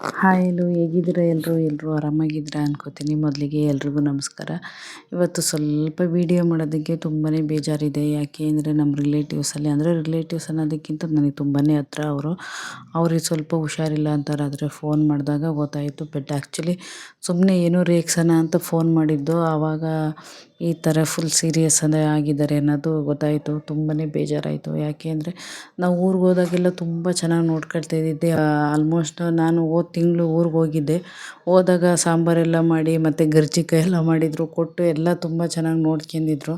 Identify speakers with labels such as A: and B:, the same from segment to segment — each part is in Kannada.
A: ಹಾಯ್ ಎಲ್ಲೋ ಹೇಗಿದ್ದೀರಾ ಎಲ್ಲರೂ ಆರಾಮಾಗಿದ್ದೀರಾ ಅನ್ಕೋತೀನಿ. ಮೊದಲಿಗೆ ಎಲ್ರಿಗೂ ನಮಸ್ಕಾರ. ಇವತ್ತು ಸ್ವಲ್ಪ ವೀಡಿಯೋ ಮಾಡೋದಕ್ಕೆ ತುಂಬಾ ಬೇಜಾರಿದೆ. ಯಾಕೆ ಅಂದರೆ ನಮ್ಮ ರಿಲೇಟಿವ್ಸಲ್ಲಿ, ಅಂದರೆ ರಿಲೇಟಿವ್ಸ್ ಅನ್ನೋದಕ್ಕಿಂತ ನನಗೆ ತುಂಬಾ ಹತ್ರ ಅವ್ರಿಗೆ ಸ್ವಲ್ಪ ಹುಷಾರಿಲ್ಲ ಅಂತಾರೆ. ಆದರೆ ಫೋನ್ ಮಾಡಿದಾಗ ಗೊತ್ತಾಯಿತು. ಬಟ್ ಆ್ಯಕ್ಚುಲಿ ಸುಮ್ಮನೆ ಏನೋ ರೇಗ್ಸೋಣ ಅಂತ ಫೋನ್ ಮಾಡಿದ್ದು. ಆವಾಗ ಈ ಥರ ಫುಲ್ ಸೀರಿಯಸ್ ಆಗಿದ್ದಾರೆ ಅನ್ನೋದು ಗೊತ್ತಾಯಿತು. ತುಂಬಾ ಬೇಜಾರಾಯಿತು. ಯಾಕೆ ಅಂದರೆ ನಾವು ಊರಿಗೆ ಹೋದಾಗೆಲ್ಲ ತುಂಬ ಚೆನ್ನಾಗಿ ನೋಡ್ಕೊಳ್ತಾಯಿದ್ದೆ. ಆಲ್ಮೋಸ್ಟ್ ನಾನು ಹೋದ ತಿಂಗಳು ಊರಿಗೆ ಹೋಗಿದ್ದೆ. ಹೋದಾಗ ಸಾಂಬಾರೆಲ್ಲ ಮಾಡಿ ಮತ್ತು ಕರ್ಜಿಕಾಯಿ ಎಲ್ಲ ಮಾಡಿದರು, ಕೊಟ್ಟು ಎಲ್ಲ ತುಂಬ ಚೆನ್ನಾಗಿ ನೋಡ್ಕೊಂಡಿದ್ರು.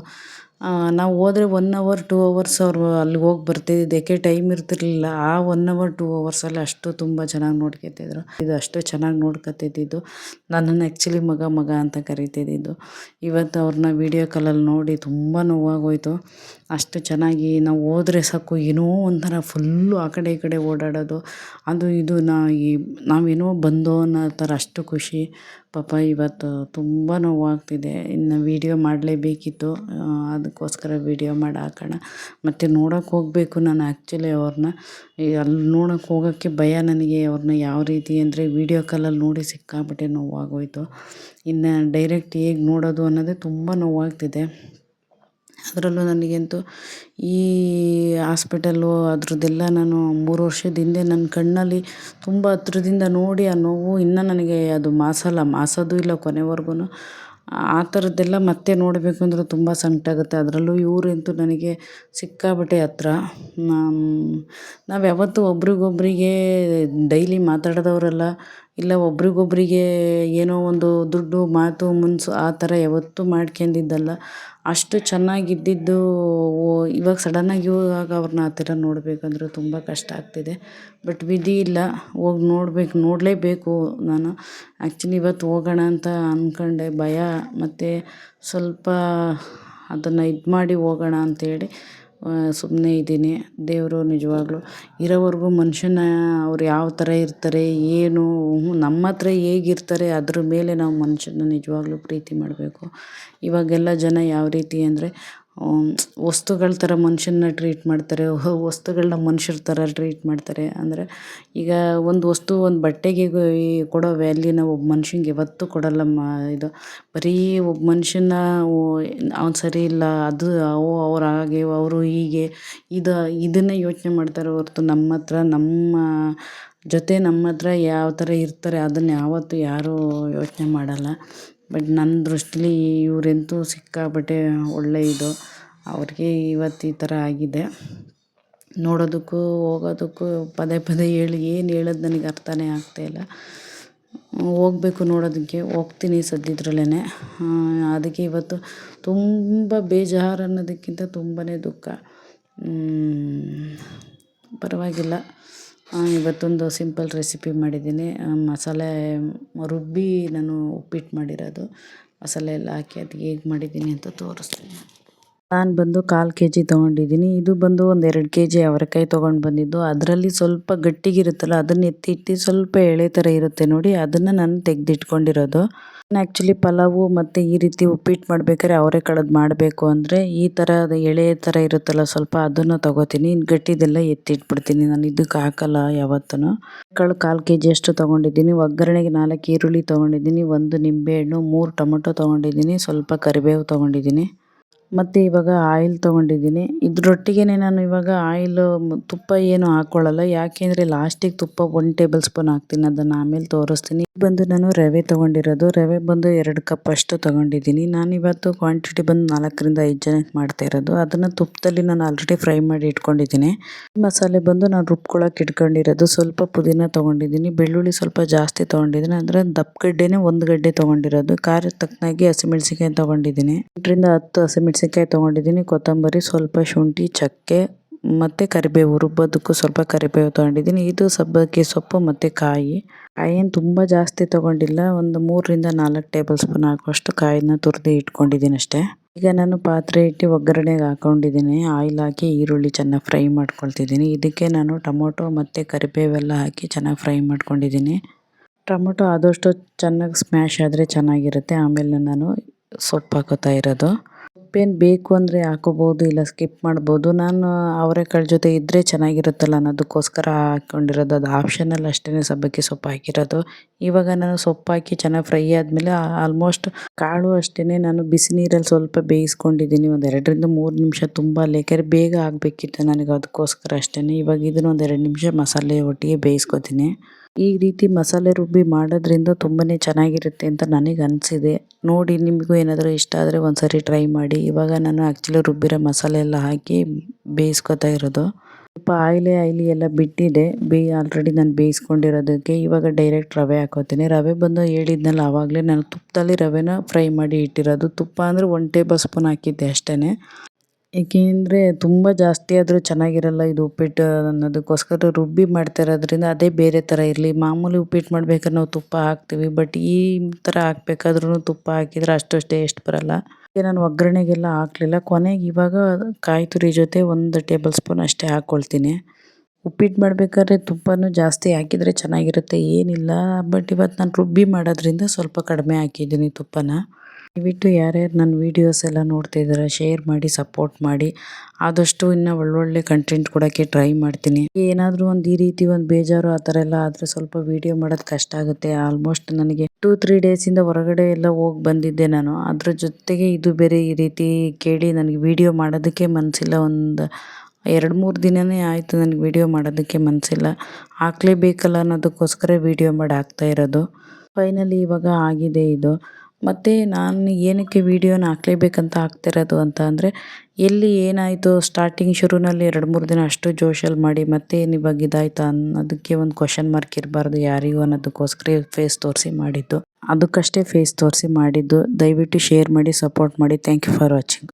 A: ನಾವು ಹೋದರೆ 1 ಅವರ್ 2 ಅವರ್ಸ್ ಅವರು ಅಲ್ಲಿಗೆ ಹೋಗಿ ಬರ್ತಿದ್ದಿದ್ದು. ಯಾಕೆ ಟೈಮ್ ಇರ್ತಿರ್ಲಿಲ್ಲ. ಆ 1 ಅವರ್ 2 ಅವರ್ಸಲ್ಲಿ ಅಷ್ಟು ತುಂಬ ಚೆನ್ನಾಗಿ ನೋಡ್ಕೊತಿದ್ರು. ಇದು ಅಷ್ಟು ಚೆನ್ನಾಗಿ ನೋಡ್ಕೊತಿದ್ದಿದ್ದು. ನನ್ನನ್ನು ಆ್ಯಕ್ಚುಲಿ ಮಗ ಅಂತ ಕರಿತಿದ್ದಿದ್ದು. ಇವತ್ತು ಅವ್ರನ್ನ ವೀಡಿಯೋ ಕಾಲಲ್ಲಿ ನೋಡಿ ತುಂಬ ನೋವಾಗೋಯಿತು. ಅಷ್ಟು ಚೆನ್ನಾಗಿ ನಾವು ಹೋದ್ರೆ ಸಾಕು ಏನೋ ಒಂಥರ ಫುಲ್ಲು ಆ ಕಡೆ ಈ ಕಡೆ ಓಡಾಡೋದು, ಅದು ಇದು ನಾವೇನೋ ಬಂದೋ ಅನ್ನೋ ಥರ ಅಷ್ಟು ಖುಷಿ. ಪಾಪ ಇವತ್ತು ತುಂಬ ನೋವಾಗ್ತಿದೆ. ಇನ್ನು ವೀಡಿಯೋ ಮಾಡಲೇಬೇಕಿತ್ತು, ಅದಕ್ಕೋಸ್ಕರ ವೀಡಿಯೋ ಮಾಡಿ ಹಾಕೋಣ. ಮತ್ತು ನೋಡೋಕೆ ಹೋಗಬೇಕು ನಾನು ಆ್ಯಕ್ಚುಲಿ ಅವ್ರನ್ನ. ಅಲ್ಲಿ ನೋಡೋಕೆ ಹೋಗೋಕ್ಕೆ ಭಯ ನನಗೆ. ಅವ್ರನ್ನ ಯಾವ ರೀತಿ ಅಂದರೆ ವೀಡಿಯೋ ಕಾಲಲ್ಲಿ ನೋಡಿ ಸಿಕ್ಕಾಪಟ್ಟೆ ನೋವಾಗೋಯಿತು. ಇನ್ನು ಡೈರೆಕ್ಟ್ ಹೇಗೆ ನೋಡೋದು ಅನ್ನೋದೇ ತುಂಬ ನೋವಾಗ್ತಿದೆ. ಅದರಲ್ಲೂ ನನಗಂತೂ ಈ ಹಾಸ್ಪಿಟಲ್ಲು ಅದ್ರದ್ದೆಲ್ಲ ನಾನು 3 ವರ್ಷದ ಹಿಂದೆ ನನ್ನ ಕಣ್ಣಲ್ಲಿ ತುಂಬ ಹತ್ರದಿಂದ ನೋಡಿ ಆ ನೋವು ಇನ್ನೂ ನನಗೆ ಅದು ಮಾಸೋದು ಇಲ್ಲ ಕೊನೆವರೆಗೂ. ಆ ಥರದ್ದೆಲ್ಲ ಮತ್ತೆ ನೋಡಬೇಕು ಅಂದ್ರೆ ತುಂಬ ಸಂಕಟ ಆಗುತ್ತೆ. ಅದರಲ್ಲೂ ಇವರಂತೂ ನನಗೆ ಸಿಕ್ಕಾಪಟ್ಟೆ ಹತ್ರ. ನಾವು ಯಾವತ್ತೂ ಒಬ್ರಿಗೊಬ್ರಿಗೆ ಡೈಲಿ ಮಾತಾಡಿದವರಲ್ಲ, ಇಲ್ಲ ಒಬ್ರಿಗೊಬ್ರಿಗೆ ಏನೋ ಒಂದು ದುಡ್ಡು ಮಾತು ಮುನ್ಸು ಆ ಥರ ಯಾವತ್ತೂ ಮಾಡ್ಕೊಂಡಿದ್ದಲ್ಲ. ಅಷ್ಟು ಚೆನ್ನಾಗಿದ್ದಿದ್ದು ಇವಾಗ ಸಡನ್ನಾಗಿ ಇವಾಗ ಅವ್ರನ್ನ ಆ ಥರ ನೋಡಬೇಕಂದ್ರೆ ತುಂಬ ಕಷ್ಟ ಆಗ್ತಿದೆ. ಬಟ್ ವಿಧಿ ಇಲ್ಲ, ಹೋಗಿ ನೋಡಲೇಬೇಕು ನಾನು. ಆ್ಯಕ್ಚುಲಿ ಇವತ್ತು ಹೋಗೋಣ ಅಂತ ಅಂದ್ಕೊಂಡೆ. ಭಯ ಮತ್ತು ಸ್ವಲ್ಪ ಅದನ್ನು ಇದು ಮಾಡಿ ಹೋಗೋಣ ಅಂಥೇಳಿ ಸುಮ್ಮನೆ ಇದ್ದೀನಿ. ದೇವರು ನಿಜವಾಗ್ಲೂ ಇರೋವರೆಗೂ ಮನುಷ್ಯನ ಅವ್ರು ಯಾವ ಥರ ಇರ್ತಾರೆ, ಏನು ನಮ್ಮ ಹತ್ರ ಹೇಗಿರ್ತಾರೆ ಅದ್ರ ಮೇಲೆ ನಾವು ಮನುಷ್ಯನ ನಿಜವಾಗ್ಲೂ ಪ್ರೀತಿ ಮಾಡಬೇಕು. ಇವಾಗೆಲ್ಲ ಜನ ಯಾವ ರೀತಿ ಅಂದರೆ ವಸ್ತುಗಳ ಥರ ಮನುಷ್ಯನ ಟ್ರೀಟ್ ಮಾಡ್ತಾರೆ, ವಸ್ತುಗಳನ್ನ ಮನುಷ್ಯರ ಥರ ಟ್ರೀಟ್ ಮಾಡ್ತಾರೆ. ಅಂದರೆ ಈಗ ಒಂದು ವಸ್ತು, ಒಂದು ಬಟ್ಟೆಗೆ ಕೊಡೋ ವ್ಯಾಲ್ಯೂನ ಒಬ್ಬ ಮನುಷ್ಯಂಗೆ ಯಾವತ್ತೂ ಕೊಡೋಲ್ಲ. ಇದು ಬರೀ ಒಬ್ಬ ಮನುಷ್ಯನ ಅವ್ನು ಸರಿ ಇಲ್ಲ, ಅದು ಅವ್ರು ಹಾಗೆ ಅವರು ಹೀಗೆ ಇದನ್ನೇ ಯೋಚನೆ ಮಾಡ್ತಾರೆ ಹೊರತು ನಮ್ಮ ಹತ್ರ ಯಾವ ಥರ ಇರ್ತಾರೆ ಅದನ್ನು ಯಾವತ್ತೂ ಯಾರೂ ಯೋಚನೆ ಮಾಡಲ್ಲ. ಬಟ್ ನನ್ನ ದೃಷ್ಟಿಲಿ ಇವರಂತೂ ಸಿಕ್ಕಾಪಟ್ಟೆ ಒಳ್ಳೆ ಇದು. ಅವ್ರಿಗೆ ಇವತ್ತು ಈ ಥರ ಆಗಿದೆ. ನೋಡೋದಕ್ಕೂ ಹೋಗೋದಕ್ಕೂ ಪದೇ ಏನು ಹೇಳೋದು ನನಗೆ ಅರ್ಥನೇ ಆಗ್ತಾಯಿಲ್ಲ. ಹೋಗಬೇಕು ನೋಡೋದಕ್ಕೆ, ಹೋಗ್ತೀನಿ ಸದ್ಯದರಲ್ಲೇ. ಅದಕ್ಕೆ ಇವತ್ತು ತುಂಬ ಬೇಜಾರು ಅನ್ನೋದಕ್ಕಿಂತ ತುಂಬಾ ದುಃಖ. ಪರವಾಗಿಲ್ಲ. ಇವತ್ತೊಂದು ಸಿಂಪಲ್ ರೆಸಿಪಿ ಮಾಡಿದ್ದೀನಿ. ಮಸಾಲೆ ರುಬ್ಬಿ ನಾನು ಉಪ್ಪಿಟ್ಟು ಮಾಡಿರೋದು. ಮಸಾಲೆ ಎಲ್ಲ ಹಾಕಿ ಅದು ಹೇಗೆ ಮಾಡಿದ್ದೀನಿ ಅಂತ ತೋರಿಸ್ತೀನಿ. ನಾನು ಬಂದು 1/4 kg ತೊಗೊಂಡಿದ್ದೀನಿ. ಇದು ಬಂದು ಒಂದು 2 kg ಅವರೆಕಾಯಿ ತೊಗೊಂಡು ಬಂದಿದ್ದು. ಅದರಲ್ಲಿ ಸ್ವಲ್ಪ ಗಟ್ಟಿಗಿರುತ್ತಲ್ಲ ಅದನ್ನು ಎತ್ತಿ ಸ್ವಲ್ಪ ಎಳೆ ಥರ ಇರುತ್ತೆ ನೋಡಿ, ಅದನ್ನು ನಾನು ತೆಗೆದಿಟ್ಕೊಂಡಿರೋದು. ನಾನು ಆ್ಯಕ್ಚುಲಿ ಪಲಾವು ಮತ್ತು ಈ ರೀತಿ ಉಪ್ಪಿಟ್ಟು ಮಾಡ್ಬೇಕಾದ್ರೆ ಅವರೆಕಾಳದ್ದು ಮಾಡಬೇಕು ಅಂದರೆ ಈ ಥರ ಎಳೆ ಥರ ಇರುತ್ತಲ್ಲ ಸ್ವಲ್ಪ ಅದನ್ನು ತೊಗೋತೀನಿ. ಗಟ್ಟಿದೆಲ್ಲ ಎತ್ತಿಟ್ಬಿಡ್ತೀನಿ. ನಾನು ಇದಕ್ಕೆ ಹಾಕಲ್ಲ ಯಾವತ್ತೂ. ಕಾಳು 1/4 kg ಅಷ್ಟು ತೊಗೊಂಡಿದ್ದೀನಿ. ಒಗ್ಗರಣೆಗೆ 4 ಈರುಳ್ಳಿ ತೊಗೊಂಡಿದ್ದೀನಿ, 1 ನಿಂಬೆಹಣ್ಣು, 3 ಟೊಮೊಟೊ ತೊಗೊಂಡಿದ್ದೀನಿ, ಸ್ವಲ್ಪ ಕರಿಬೇವು ತೊಗೊಂಡಿದ್ದೀನಿ. ಮತ್ತು ಇವಾಗ ಆಯಿಲ್ ತೊಗೊಂಡಿದ್ದೀನಿ. ಇದರೊಟ್ಟಿಗೆ ನಾನು ಇವಾಗ ತುಪ್ಪ ಏನು ಹಾಕ್ಕೊಳ್ಳಲ್ಲ. ಯಾಕೆಂದರೆ ಲಾಸ್ಟಿಗೆ ತುಪ್ಪ 1 ಟೇಬಲ್ ಸ್ಪೂನ್ ಹಾಕ್ತೀನಿ, ಅದನ್ನು ಆಮೇಲೆ ತೋರಿಸ್ತೀನಿ. ಬಂದು ನಾನು ರವೆ ತೊಗೊಂಡಿರೋದು. ರವೆ ಬಂದು 2 ಕಪ್ ಅಷ್ಟು ತೊಗೊಂಡಿದ್ದೀನಿ. ನಾನಿವತ್ತು ಕ್ವಾಂಟಿಟಿ ಬಂದು 4 ರಿಂದ 5 ಜನಕ್ಕೆ ಮಾಡ್ತಾ ಇರೋದು. ಅದನ್ನು ತುಪ್ಪದಲ್ಲಿ ನಾನು ಆಲ್ರೆಡಿ ಫ್ರೈ ಮಾಡಿ ಇಟ್ಕೊಂಡಿದ್ದೀನಿ. ಮಸಾಲೆ ಬಂದು ನಾನು ರುಬ್ಕೊಳ್ಳೋಕೆ ಇಟ್ಕೊಂಡಿರೋದು. ಸ್ವಲ್ಪ ಪುದೀನ ತೊಗೊಂಡಿದ್ದೀನಿ, ಬೆಳ್ಳುಳ್ಳಿ ಸ್ವಲ್ಪ ಜಾಸ್ತಿ ತೊಗೊಂಡಿದ್ದೀನಿ. ಅಂದರೆ ದಪ್ಪ ಗಡ್ಡೆನೇ 1 ಗಡ್ಡೆ ತೊಗೊಂಡಿರೋದು. ಖಾರದ ತಕ್ಕನಾಗಿ ಹಸಿಮೆಣ್ಸಿಕಾಯಿ ತೊಗೊಂಡಿದ್ದೀನಿ. 8 ರಿಂದ 10 ಹಸಿಮೆಣ್ಸಿಕಾಯಿ ತೊಗೊಂಡಿದ್ದೀನಿ. ಕೊತ್ತಂಬರಿ, ಸ್ವಲ್ಪ ಶುಂಠಿ, ಚಕ್ಕೆ ಮತ್ತು ಕರಿಬೇವು, ರುಬ್ಬೋದಕ್ಕೂ ಸ್ವಲ್ಪ ಕರಿಬೇವು ತೊಗೊಂಡಿದ್ದೀನಿ. ಇದು ಸಬ್ಬಕ್ಕಿ ಸೊಪ್ಪು ಮತ್ತು ಕಾಯಿ ಏನು ತುಂಬ ಜಾಸ್ತಿ ತೊಗೊಂಡಿಲ್ಲ. ಒಂದು 3 ರಿಂದ 4 ಟೇಬಲ್ ಸ್ಪೂನ್ ಹಾಕುವಷ್ಟು ಕಾಯಿನ ತುರಿದು ಇಟ್ಕೊಂಡಿದ್ದೀನಿ ಅಷ್ಟೇ. ಈಗ ನಾನು ಪಾತ್ರೆ ಇಟ್ಟು ಒಗ್ಗರಣೆಗೆ ಹಾಕ್ಕೊಂಡಿದ್ದೀನಿ. ಆಯಿಲ್ ಹಾಕಿ ಈರುಳ್ಳಿ ಚೆನ್ನಾಗಿ ಫ್ರೈ ಮಾಡ್ಕೊಳ್ತಿದ್ದೀನಿ. ಇದಕ್ಕೆ ನಾನು ಟೊಮೊಟೊ ಮತ್ತು ಕರಿಬೇವೆಲ್ಲ ಹಾಕಿ ಚೆನ್ನಾಗಿ ಫ್ರೈ ಮಾಡ್ಕೊಂಡಿದ್ದೀನಿ. ಟೊಮೊಟೊ ಆದಷ್ಟು ಚೆನ್ನಾಗಿ ಸ್ಮ್ಯಾಶ್ ಆದರೆ ಚೆನ್ನಾಗಿರುತ್ತೆ. ಆಮೇಲೆ ನಾನು ಸೊಪ್ಪು ಹಾಕೋತಾ ಇರೋದು. ಸೊಪ್ಪೇನು ಬೇಕು ಅಂದರೆ ಹಾಕೋಬೋದು, ಇಲ್ಲ ಸ್ಕಿಪ್ ಮಾಡ್ಬೋದು. ನಾನು ಅವರೆಕಾಳು ಜೊತೆ ಇದ್ದರೆ ಚೆನ್ನಾಗಿರುತ್ತಲ್ಲ ಅನ್ನೋದಕ್ಕೋಸ್ಕರ ಹಾಕ್ಕೊಂಡಿರೋದು. ಅದು ಆಪ್ಷನಲ್ ಅಷ್ಟೇ, ಸಬ್ಬಕ್ಕಿ ಸೊಪ್ಪು ಹಾಕಿರೋದು. ಇವಾಗ ನಾನು ಸೊಪ್ಪು ಹಾಕಿ ಚೆನ್ನಾಗಿ ಫ್ರೈ ಆದಮೇಲೆ ಆಲ್ಮೋಸ್ಟ್ ಕಾಳು ಅಷ್ಟೇ ನಾನು ಬಿಸಿ ನೀರಲ್ಲಿ ಸ್ವಲ್ಪ ಬೇಯಿಸ್ಕೊಂಡಿದ್ದೀನಿ. ಒಂದು 2-3 ನಿಮಿಷ ತುಂಬ ಯಾಕೆಂದರೆ ಬೇಗ ಆಗಬೇಕಿತ್ತು ನನಗೆ, ಅದಕ್ಕೋಸ್ಕರ ಅಷ್ಟೇ. ಇವಾಗ ಇದನ್ನು ಒಂದು 2 ನಿಮಿಷ ಮಸಾಲೆ ಒಟ್ಟಿಗೆ ಬೇಯಿಸ್ಕೊತೀನಿ. ಈ ರೀತಿ ಮಸಾಲೆ ರುಬ್ಬಿ ಮಾಡೋದ್ರಿಂದ ತುಂಬಾ ಚೆನ್ನಾಗಿರುತ್ತೆ ಅಂತ ನನಗೆ ಅನಿಸಿದೆ. ನೋಡಿ ನಿಮಗೂ ಏನಾದರೂ ಇಷ್ಟ ಆದರೆ ಒಂದ್ಸರಿ ಟ್ರೈ ಮಾಡಿ. ಇವಾಗ ನಾನು ಆ್ಯಕ್ಚುಲಿ ರುಬ್ಬಿರೋ ಮಸಾಲೆ ಎಲ್ಲ ಹಾಕಿ ಬೇಯಿಸ್ಕೊತಾ ಇರೋದು. ಸ್ವಲ್ಪ ಆಯ್ಲಿ ಎಲ್ಲ ಬಿಟ್ಟಿದೆ ಆಲ್ರೆಡಿ ನಾನು ಬೇಯಿಸ್ಕೊಂಡಿರೋದಕ್ಕೆ. ಇವಾಗ ಡೈರೆಕ್ಟ್ ರವೆ ಹಾಕೋತೀನಿ. ರವೆ ಬಂದು ಹೇಳಿದ್ನಲ್ಲ ಆವಾಗಲೇ, ನಾನು ತುಪ್ಪದಲ್ಲಿ ರವೆನ ಫ್ರೈ ಮಾಡಿ ಇಟ್ಟಿರೋದು. ತುಪ್ಪ ಅಂದರೆ 1 ಟೇಬಲ್ ಸ್ಪೂನ್ ಹಾಕಿದ್ದೆ ಅಷ್ಟೇ. ಏಕೆಂದರೆ ತುಂಬ ಜಾಸ್ತಿ ಆದರೂ ಚೆನ್ನಾಗಿರಲ್ಲ ಇದು ಉಪ್ಪಿಟ್ಟು ಅನ್ನೋದಕ್ಕೋಸ್ಕರ ರುಬ್ಬಿ ಮಾಡ್ತಾ ಇರೋದ್ರಿಂದ ಅದೇ ಬೇರೆ ಥರ ಇರಲಿ. ಮಾಮೂಲಿ ಉಪ್ಪಿಟ್ಟು ಮಾಡ್ಬೇಕಾದ್ರೆ ನಾವು ತುಪ್ಪ ಹಾಕ್ತೀವಿ, ಬಟ್ ಈ ಥರ ಹಾಕ್ಬೇಕಾದ್ರೂ ತುಪ್ಪ ಹಾಕಿದರೆ ಅಷ್ಟು ಟೇಸ್ಟ್ ಬರಲ್ಲ. ನಾನು ಒಗ್ಗರಣೆಗೆಲ್ಲ ಹಾಕಲಿಲ್ಲ. ಕೊನೆಗೆ ಇವಾಗ ಕಾಯಿ ತುರಿ ಜೊತೆ 1 ಟೇಬಲ್ ಸ್ಪೂನ್ ಅಷ್ಟೇ ಹಾಕ್ಕೊಳ್ತೀನಿ. ಉಪ್ಪಿಟ್ಟು ಮಾಡಬೇಕಾದ್ರೆ ತುಪ್ಪನೂ ಜಾಸ್ತಿ ಹಾಕಿದರೆ ಚೆನ್ನಾಗಿರುತ್ತೆ ಏನಿಲ್ಲ, ಬಟ್ ಇವತ್ತು ನಾನು ರುಬ್ಬಿ ಮಾಡೋದ್ರಿಂದ ಸ್ವಲ್ಪ ಕಡಿಮೆ ಹಾಕಿದ್ದೀನಿ ತುಪ್ಪನ. ದಯವಿಟ್ಟು ಯಾರ್ಯಾರು ನನ್ನ ವೀಡಿಯೋಸ್ ಎಲ್ಲ ನೋಡ್ತಾ ಇದ್ದಾರೆ ಶೇರ್ ಮಾಡಿ, ಸಪೋರ್ಟ್ ಮಾಡಿ. ಆದಷ್ಟು ಇನ್ನೂ ಒಳ್ಳೊಳ್ಳೆ ಕಂಟೆಂಟ್ ಕೊಡೋಕ್ಕೆ ಟ್ರೈ ಮಾಡ್ತೀನಿ. ಏನಾದರೂ ಒಂದು ಈ ರೀತಿ ಒಂದು ಬೇಜಾರು ಆ ಥರ ಎಲ್ಲ ಆದರೆ ಸ್ವಲ್ಪ ವೀಡಿಯೋ ಮಾಡೋದು ಕಷ್ಟ ಆಗುತ್ತೆ. ಆಲ್ಮೋಸ್ಟ್ ನನಗೆ 2-3 ಡೇಸಿಂದ ಹೊರಗಡೆ ಎಲ್ಲ ಹೋಗಿ ಬಂದಿದ್ದೆ ನಾನು. ಅದ್ರ ಜೊತೆಗೆ ಇದು ಬೇರೆ ಈ ರೀತಿ ಕೇಳಿ ನನಗೆ ವೀಡಿಯೋ ಮಾಡೋದಕ್ಕೆ ಮನಸ್ಸಿಲ್ಲ. ಒಂದು 2-3 ದಿನವೇ ಆಯಿತು ನನಗೆ ವೀಡಿಯೋ ಮಾಡೋದಕ್ಕೆ ಮನಸ್ಸಿಲ್ಲ. ಹಾಕಲೇಬೇಕಲ್ಲ ಅನ್ನೋದಕ್ಕೋಸ್ಕರ ವೀಡಿಯೋ ಮಾಡಿ ಹಾಕ್ತಾ ಇರೋದು. ಫೈನಲಿ ಇವಾಗ ಆಗಿದೆ ಇದು. ಮತ್ತು ನಾನು ಏನಕ್ಕೆ ವೀಡಿಯೋನ ಹಾಕಲೇಬೇಕಂತ ಹಾಕ್ತಿರೋದು ಅಂತ ಅಂದರೆ, ಎಲ್ಲಿ ಏನಾಯಿತು ಸ್ಟಾರ್ಟಿಂಗ್ ಶುರುವಿನಲ್ಲಿ 2-3 ದಿನ ಅಷ್ಟು ಜೋಶಲ್ಲಿ ಮಾಡಿ ಮತ್ತೆ ಇವಾಗ ಇದಾಯ್ತಾ ಅನ್ನೋದಕ್ಕೆ ಒಂದು ಕ್ವಶನ್ ಮಾರ್ಕ್ ಇರಬಾರ್ದು ಯಾರಿಗೂ ಅನ್ನೋದಕ್ಕೋಸ್ಕರ ಫೇಸ್ ತೋರಿಸಿ ಮಾಡಿದ್ದು. ಅದಕ್ಕಷ್ಟೇ ಫೇಸ್ ತೋರಿಸಿ ಮಾಡಿದ್ದು. ದಯವಿಟ್ಟು ಶೇರ್ ಮಾಡಿ, ಸಪೋರ್ಟ್ ಮಾಡಿ. Thank you for watching.